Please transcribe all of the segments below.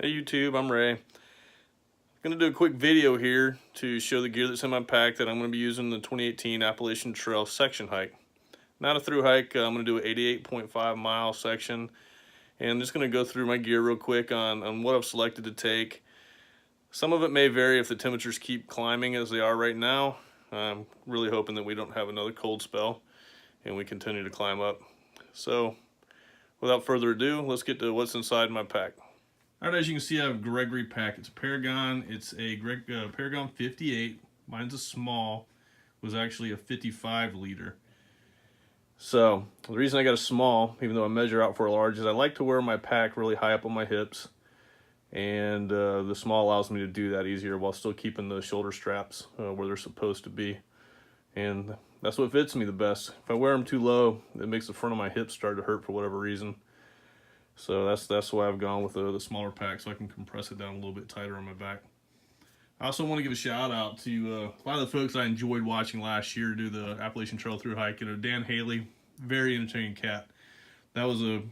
Hey YouTube, I'm Ray. I'm going to do a quick video here to show the gear that's in my pack that I'm going to be using in the 2018 Appalachian Trail section hike. Not a through hike, I'm going to do an 88.5 mile section, and I'm just going to go through my gear real quick on what I've selected to take. Some of it may vary if the temperatures keep climbing as they are right now. I'm really hoping that we don't have another cold spell and we continue to climb up. So without further ado, let's get to what's inside my pack. Alright, as you can see, I have a Gregory pack. It's a Paragon. It's a Paragon 58. Mine's a small. It was actually a 55 liter. So the reason I got a small, even though I measure out for a large, is I like to wear my pack really high up on my hips, and the small allows me to do that easier while still keeping the shoulder straps where they're supposed to be, and that's what fits me the best. If I wear them too low, it makes the front of my hips start to hurt for whatever reason. So that's why I've gone with the smaller pack, so I can compress it down a little bit tighter on my back. I also want to give a shout out to a lot of the folks I enjoyed watching last year do the Appalachian Trail through hike. Dan Haley, very entertaining cat. That was a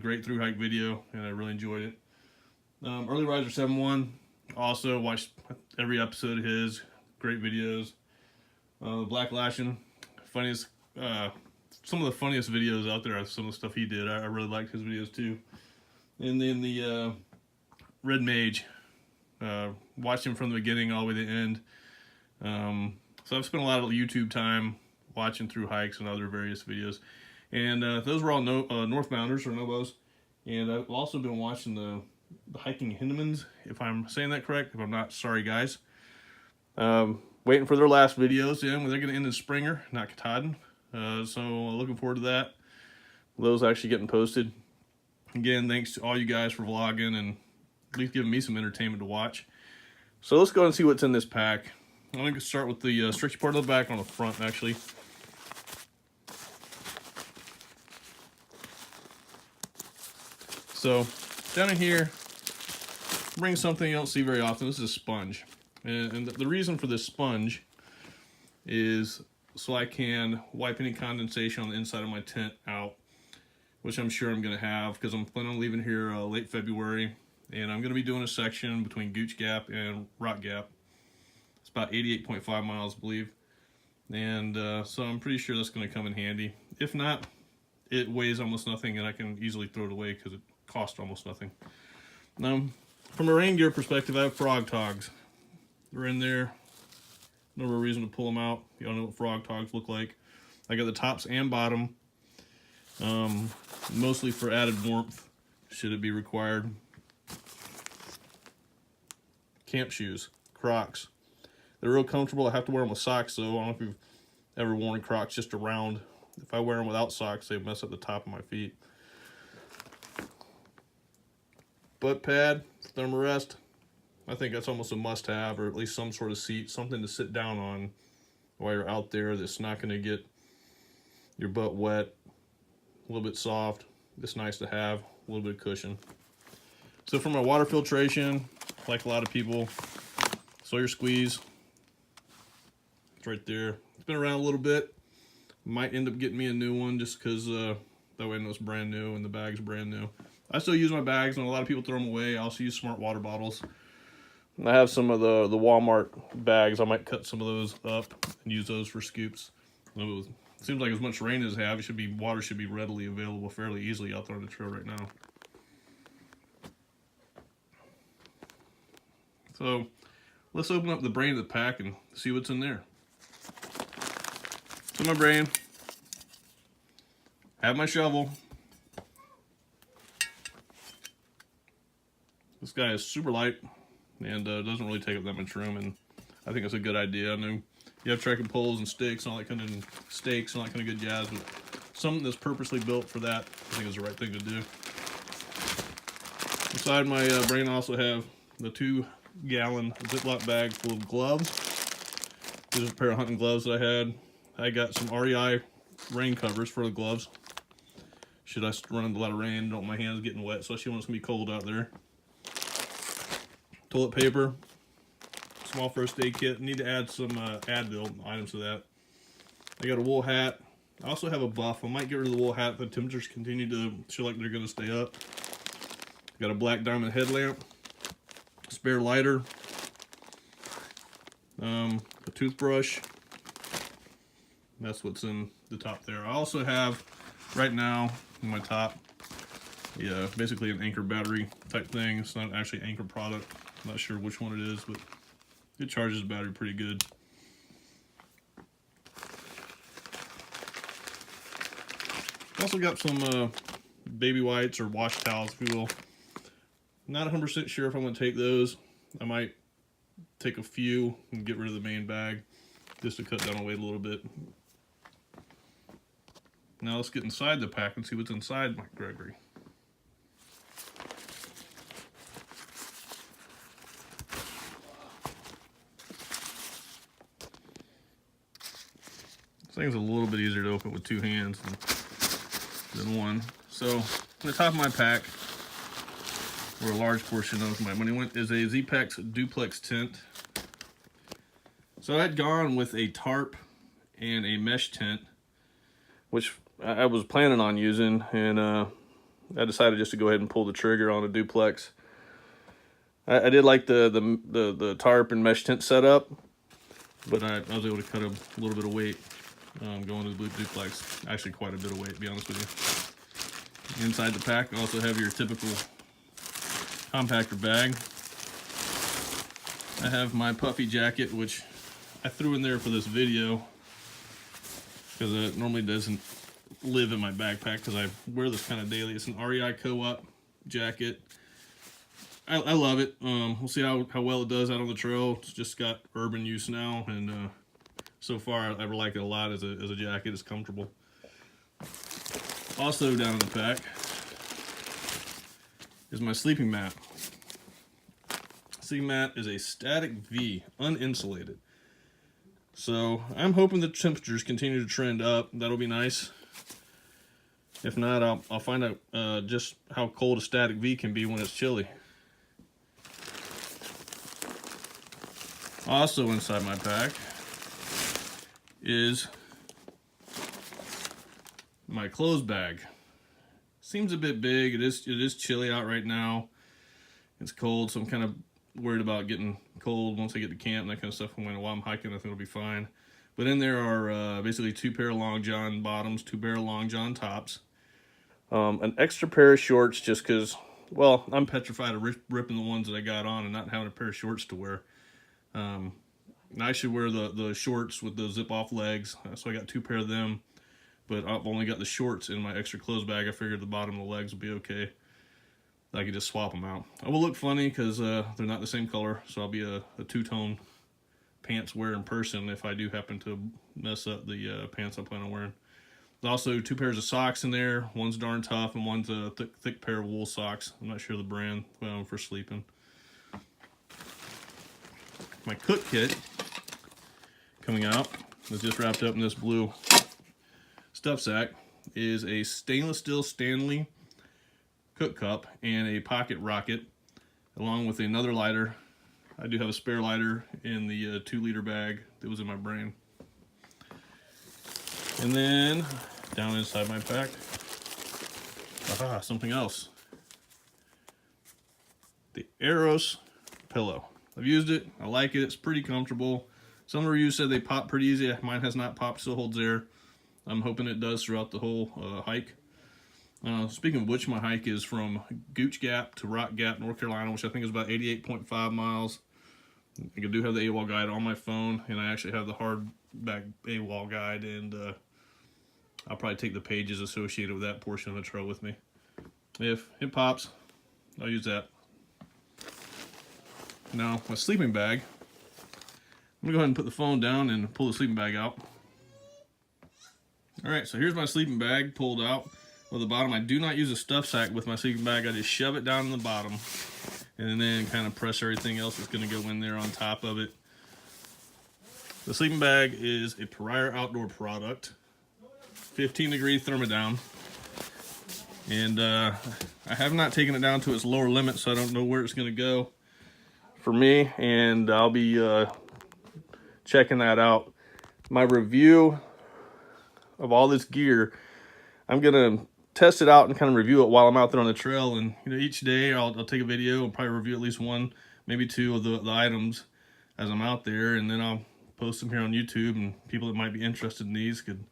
great through hike video, and I really enjoyed it. Early Riser 71, also watched every episode of his. Great videos. Black Lashing, funniest. Some of the funniest videos out there are some of the stuff he did. I really liked his videos too. And then the Red Mage, watched him from the beginning all the way to the end. So I've spent a lot of YouTube time watching through hikes and other various videos. And those were all Northbounders or Nobos. And I've also been watching the Hiking Hindemans, if I'm saying that correct. If I'm not, sorry guys. Waiting for their last videos. Yeah, they're going to end in Springer, not Katahdin. So looking forward to that. Those actually getting posted. Again, thanks to all you guys for vlogging and at least giving me some entertainment to watch. So let's go and see what's in this pack. I'm going to start with the stretchy part of the back on the front, actually. So down in here, bring something you don't see very often. This is a sponge. And the reason for this sponge is so I can wipe any condensation on the inside of my tent out, which I'm sure I'm going to have because I'm planning on leaving here late February, and I'm going to be doing a section between Gooch Gap and Rock Gap. It's about 88.5 miles, I believe, and so I'm pretty sure that's going to come in handy. If not, it weighs almost nothing, and I can easily throw it away because it costs almost nothing. Now, from a rain gear perspective, I have frog togs. They're in there. No real reason to pull them out. You don't know what frog togs look like. I got the tops and bottom, mostly for added warmth, should it be required. Camp shoes, Crocs. They're real comfortable. I have to wear them with socks though. I don't know if you've ever worn Crocs just around. If I wear them without socks, they mess up the top of my feet. Butt pad, thermarest. I think that's almost a must-have, or at least some sort of seat, something to sit down on while you're out there that's not going to get your butt wet, a little bit soft. It's nice to have a little bit of cushion. So for my water filtration, like a lot of people, Sawyer Squeeze. It's right there. It's been around a little bit. Might end up getting me a new one just because that way I know it's brand new and the bag's brand new. I still use my bags, and a lot of people throw them away. I also use smart water bottles. I have some of the Walmart bags. I might cut some of those up and use those for scoops. It seems like as much rain as I have, water should be readily available fairly easily out there on the trail right now. So let's open up the brain of the pack and see what's in there. So my brain, have my shovel. This guy is super light and doesn't really take up that much room, and I think it's a good idea. I know you have trekking poles and sticks and all that kind of good jazz, but something that's purposely built for that, I think is the right thing to do. Inside my brain, I also have the 2-gallon Ziploc bag full of gloves. These are a pair of hunting gloves that I had. I got some REI rain covers for the gloves. Should I run into a lot of rain, don't want my hands getting wet, especially when it's going to be cold out there. Toilet paper, small first aid kit. Need to add some Advil items to that. I got a wool hat. I also have a buff. I might get rid of the wool hat if the temperatures continue to show like they're going to stay up. Got a black diamond headlamp. spare lighter, a toothbrush. That's what's in the top there. I also have, right now, in my top, basically an Anchor battery type thing. It's not actually Anchor product. I'm not sure which one it is, but it charges the battery pretty good. Also got some baby wipes or wash towels, if you will. Not 100% sure if I'm going to take those. I might take a few and get rid of the main bag just to cut down on weight a little bit. Now let's get inside the pack and see what's inside my Gregory. This thing's a little bit easier to open with two hands than one. So, on the top of my pack, or a large portion of my money went, is a Z-Pex duplex tent. So I had gone with a tarp and a mesh tent, which I was planning on using, and I decided just to go ahead and pull the trigger on a duplex. I did like the tarp and mesh tent setup, but I was able to cut a little bit of weight going to the blue duplex. Actually, quite a bit of weight, to be honest with you. Inside the pack, you also have your typical compactor bag. I have my puffy jacket, which I threw in there for this video because it normally doesn't live in my backpack because I wear this kind of daily. It's an REI Co-op jacket. I love it. We'll see how well it does out on the trail. It's just got urban use now, and so far I like it a lot as a jacket. It's comfortable. Also down in the pack is my sleeping mat. Sleeping mat is a static V, uninsulated. So I'm hoping the temperatures continue to trend up. That'll be nice. If not, I'll find out just how cold a static V can be when it's chilly. Also inside my pack is my clothes bag. Seems a bit big. It is chilly out right now. It's cold, so I'm kind of worried about getting cold once I get to camp and that kind of stuff. While I'm hiking, I think it'll be fine. But in there are basically 2 pair of long john bottoms, 2 pair of long john tops, an extra pair of shorts just because, well, I'm petrified of ripping the ones that I got on and not having a pair of shorts to wear. I should wear the shorts with the zip-off legs, so I got 2 pair of them. But I've only got the shorts in my extra clothes bag. I figured the bottom of the legs would be okay. I could just swap them out. I will look funny because they're not the same color, so I'll be a two-tone pants wearing person if I do happen to mess up the pants I plan on wearing. There's also 2 pairs of socks in there. One's darn tough and one's a thick pair of wool socks. I'm not sure the brand for sleeping. My cook kit coming out is just wrapped up in this blue stuff sack. Is a stainless steel Stanley cook cup and a pocket rocket, along with another lighter. I do have a spare lighter in the 2-liter bag that was in my brain. And then down inside my pack, something else. The Eros pillow. I've used it. I like it. It's pretty comfortable. Some reviews said they pop pretty easy. Mine has not popped. Still holds air. I'm hoping it does throughout the whole hike. Speaking of which, my hike is from Gooch Gap to Rock Gap, North Carolina, which I think is about 88.5 miles. I do have the AWOL guide on my phone, and I actually have the hardback AWOL guide, and I'll probably take the pages associated with that portion of the trail with me. If it pops, I'll use that. Now, my sleeping bag. I'm going to go ahead and put the phone down and pull the sleeping bag out. Alright, so here's my sleeping bag pulled out of the bottom. I do not use a stuff sack with my sleeping bag. I just shove it down in the bottom and then kind of press everything else that's going to go in there on top of it. The sleeping bag is a Pariah Outdoor product. 15-degree thermodown. And I have not taken it down to its lower limit, so I don't know where it's going to go for me. And I'll be checking that out. My review of all this gear, I'm gonna test it out and kind of review it while I'm out there on the trail. And each day I'll take a video and probably review at least one maybe 2 of the items as I'm out there, and then I'll post them here on YouTube, and people that might be interested in these can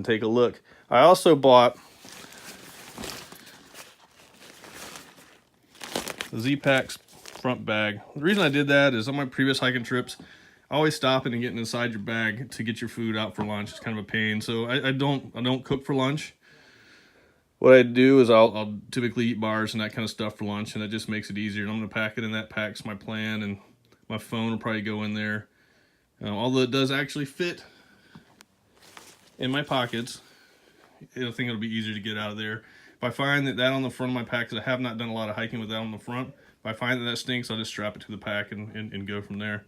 take a look. I also bought the Z-Packs front bag. The reason I did that is on my previous hiking trips, always stopping and getting inside your bag to get your food out for lunch. It's kind of a pain. So I don't cook for lunch. What I do is I'll typically eat bars and that kind of stuff for lunch, and that just makes it easier. And I'm gonna pack it in that pack's my plan, and my phone will probably go in there. Although it does actually fit in my pockets, I think it'll be easier to get out of there. If I find that on the front of my pack, because I have not done a lot of hiking with that on the front, if I find that stinks, I'll just strap it to the pack and go from there.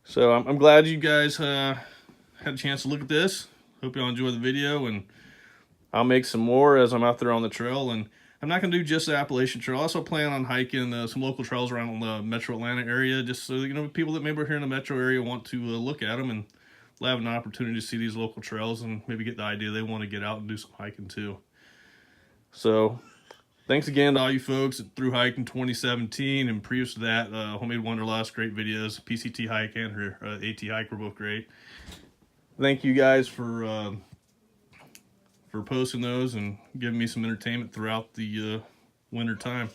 So I'm glad you guys had a chance to look at this. Hope y'all enjoy the video, and I'll make some more as I'm out there on the trail. And I'm not going to do just the Appalachian Trail. I also plan on hiking some local trails around the metro Atlanta area, just so, you know, people that maybe are here in the metro area want to look at them, and they'll have an opportunity to see these local trails and maybe get the idea they want to get out and do some hiking too. So thanks again to all you folks that through hiking 2017, and previous to that, Homemade Wanderlust, great videos. PCT hike and her AT hike were both great. Thank you guys for posting those and giving me some entertainment throughout the winter time.